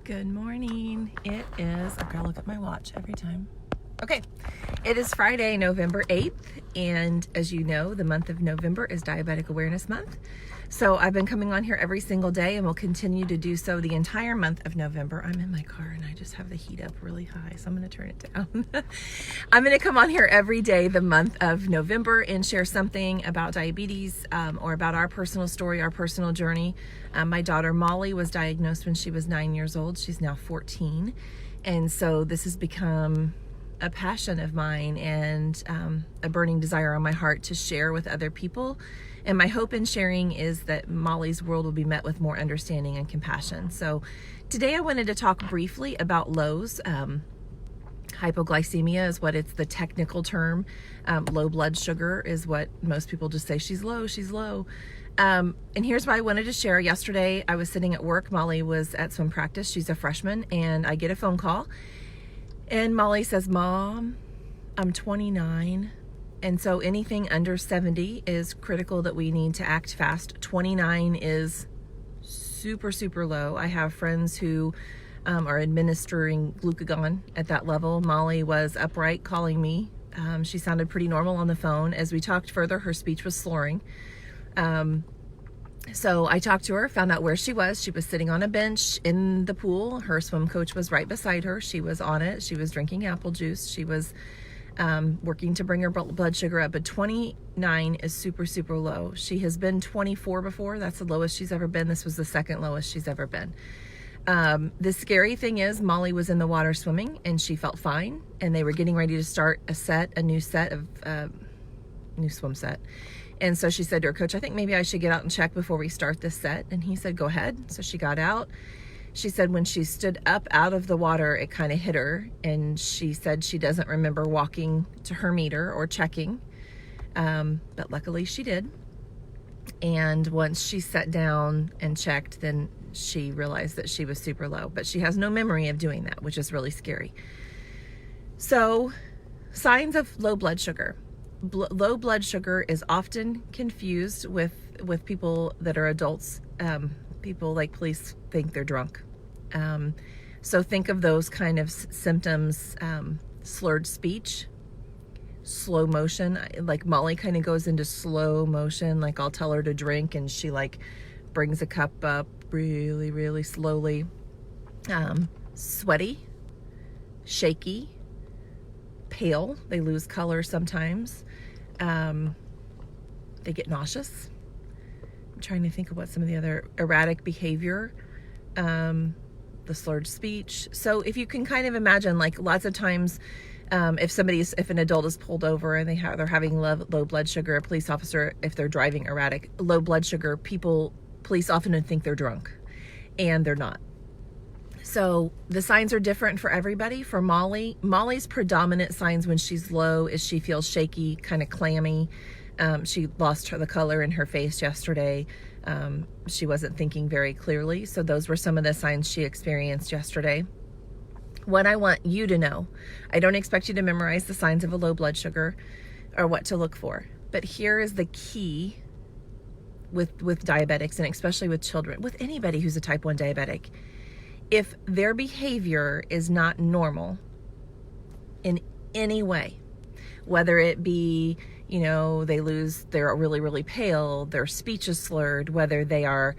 Good morning. It is, I gotta look at my watch every time. Okay, it is Friday, November 8th, and as you know, the month of November is Diabetic Awareness Month. So I've been coming on here every single day and will continue to do so the entire month of November. I'm in my car and I just have the heat up really high, so I'm gonna turn it down. I'm gonna come on here every day the month of November and share something about diabetes or about our personal story, our personal journey. My daughter Molly was diagnosed when she was 9 years old. She's now 14. And so this has become a passion of mine and a burning desire on my heart to share with other people. And my hope in sharing is that Molly's world will be met with more understanding and compassion. So today I wanted to talk briefly about lows. Hypoglycemia is what it's the technical term. Low blood sugar is what most people just say, she's low, she's low. And here's what I wanted to share. Yesterday I was sitting at work. Molly was at swim practice. She's a freshman, and I get a phone call. And Molly says, "Mom, I'm 29. And so anything under 70 is critical that we need to act fast. 29 is super, super low. I have friends who are administering glucagon at that level. Molly was upright calling me. She sounded pretty normal on the phone. As we talked further, her speech was slurring. So I talked to her, found out where she was. She was sitting on a bench in the pool. Her swim coach was right beside her. She was on it. She was drinking apple juice. She was working to bring her blood sugar up, but 29 is super, super low. She has been 24 before. That's the lowest she's ever been. This was the second lowest she's ever been. The scary thing is Molly was in the water swimming and she felt fine, and they were getting ready to start a new swim set. And so she said to her coach, "I think maybe I should get out and check before we start this set." And he said, "Go ahead." So she got out. She said when she stood up out of the water, it kind of hit her. And she said she doesn't remember walking to her meter or checking. But luckily she did. And once she sat down and checked, then she realized that she was super low. But she has no memory of doing that, which is really scary. So, signs of low blood sugar. Low blood sugar is often confused with people that are adults. People like police think they're drunk. So think of those kind of symptoms, slurred speech, slow motion. Like Molly kind of goes into slow motion. Like I'll tell her to drink and she like brings a cup up really, really slowly. Sweaty, shaky, pale. They lose color sometimes. They get nauseous. I'm trying to think of what some of the other erratic behavior, the slurred speech. So if you can kind of imagine, like lots of times, if an adult is pulled over and they're having low blood sugar, a police officer, if they're driving erratic, low blood sugar, police often think they're drunk, and they're not. So the signs are different for everybody. For Molly's predominant signs when she's low is she feels shaky, kind of clammy. She lost the color in her face yesterday. She wasn't thinking very clearly. So those were some of the signs she experienced yesterday. What I want you to know, I don't expect you to memorize the signs of a low blood sugar or what to look for. But here is the key with diabetics, and especially with children, with anybody who's a type 1 diabetic. If their behavior is not normal in any way, whether it be, they're really, really pale, their speech is slurred, whether they are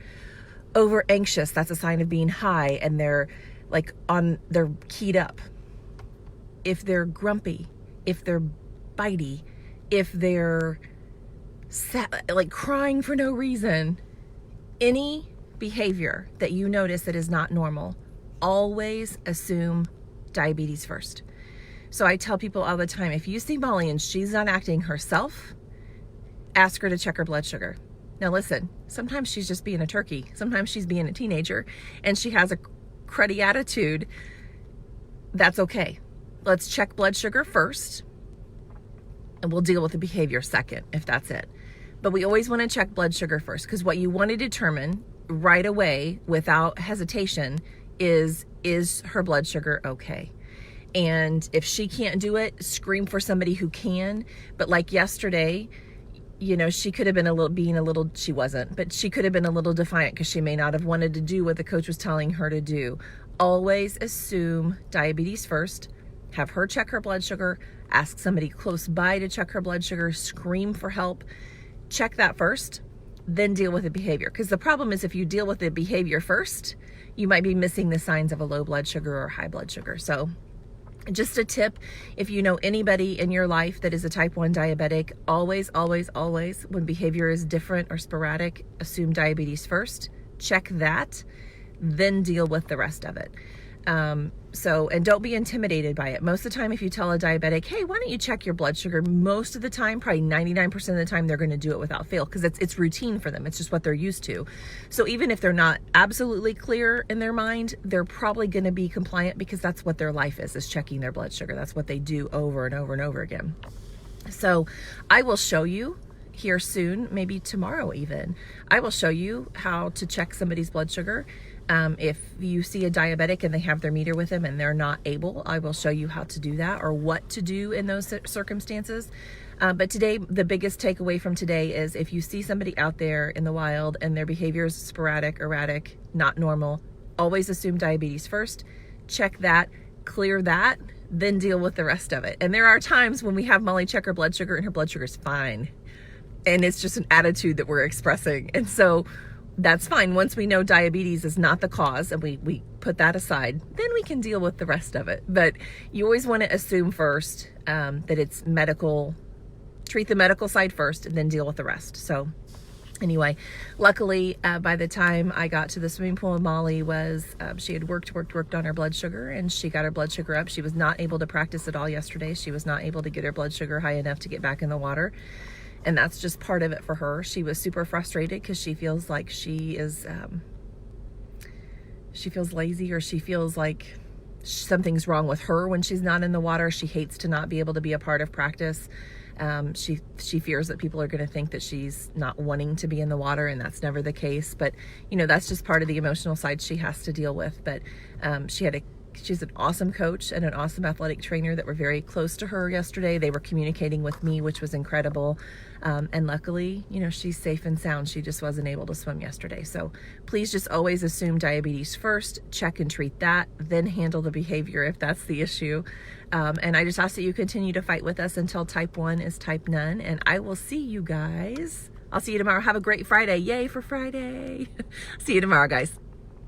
over anxious, that's a sign of being high, and they're keyed up. If they're grumpy, if they're bitey, if they're like crying for no reason, any behavior that you notice that is not normal, always assume diabetes first. So I tell people all the time, if you see Molly and she's not acting herself, ask her to check her blood sugar. Now listen, sometimes she's just being a turkey. Sometimes she's being a teenager and she has a cruddy attitude. That's okay. Let's check blood sugar first and we'll deal with the behavior second if that's it. But we always want to check blood sugar first, because what you want to determine right away without hesitation is her blood sugar okay? And if she can't do it, scream for somebody who can. But like yesterday, she could have been she wasn't, but she could have been a little defiant because she may not have wanted to do what the coach was telling her to do. always assume diabetes first. Have her check her blood sugar, ask somebody close by to check her blood sugar, scream for help, check that first, then deal with the behavior. Because the problem is if you deal with the behavior first, you might be missing the signs of a low blood sugar or high blood sugar. So just a tip, if you know anybody in your life that is a type 1 diabetic, always, always, always, when behavior is different or sporadic, assume diabetes first, check that, then deal with the rest of it. And don't be intimidated by it. Most of the time, if you tell a diabetic, hey, why don't you check your blood sugar? Most of the time, probably 99% of the time, they're going to do it without fail because it's routine for them. It's just what they're used to. So even if they're not absolutely clear in their mind, they're probably going to be compliant because that's what their life is checking their blood sugar. That's what they do over and over and over again. So I will show you here soon, maybe tomorrow even, I will show you how to check somebody's blood sugar. If you see a diabetic and they have their meter with them and they're not able, I will show you how to do that or what to do in those circumstances. But today, the biggest takeaway from today is if you see somebody out there in the wild and their behavior is sporadic, erratic, not normal, always assume diabetes first, check that, clear that, then deal with the rest of it. And there are times when we have Molly check her blood sugar and her blood sugar is fine. And it's just an attitude that we're expressing. And so that's fine. Once we know diabetes is not the cause and we put that aside, then we can deal with the rest of it. But you always want to assume first that it's medical, treat the medical side first and then deal with the rest. So anyway, luckily, by the time I got to the swimming pool, Molly was, she had worked on her blood sugar and she got her blood sugar up. She was not able to practice at all yesterday. She was not able to get her blood sugar high enough to get back in the water. And that's just part of it for her. She was super frustrated because she feels like she feels lazy, or she feels like something's wrong with her when she's not in the water. She hates to not be able to be a part of practice. She fears that people are going to think that she's not wanting to be in the water, and that's never the case. But, you know, that's just part of the emotional side she has to deal with. But she's an awesome coach and an awesome athletic trainer that were very close to her yesterday. They were communicating with me, which was incredible. And luckily, you know, she's safe and sound. She just wasn't able to swim yesterday. So please just always assume diabetes first, check and treat that, then handle the behavior if that's the issue. And I just ask that you continue to fight with us until type 1 is type none. And I will see you guys. I'll see you tomorrow. Have a great Friday. Yay for Friday. See you tomorrow, guys.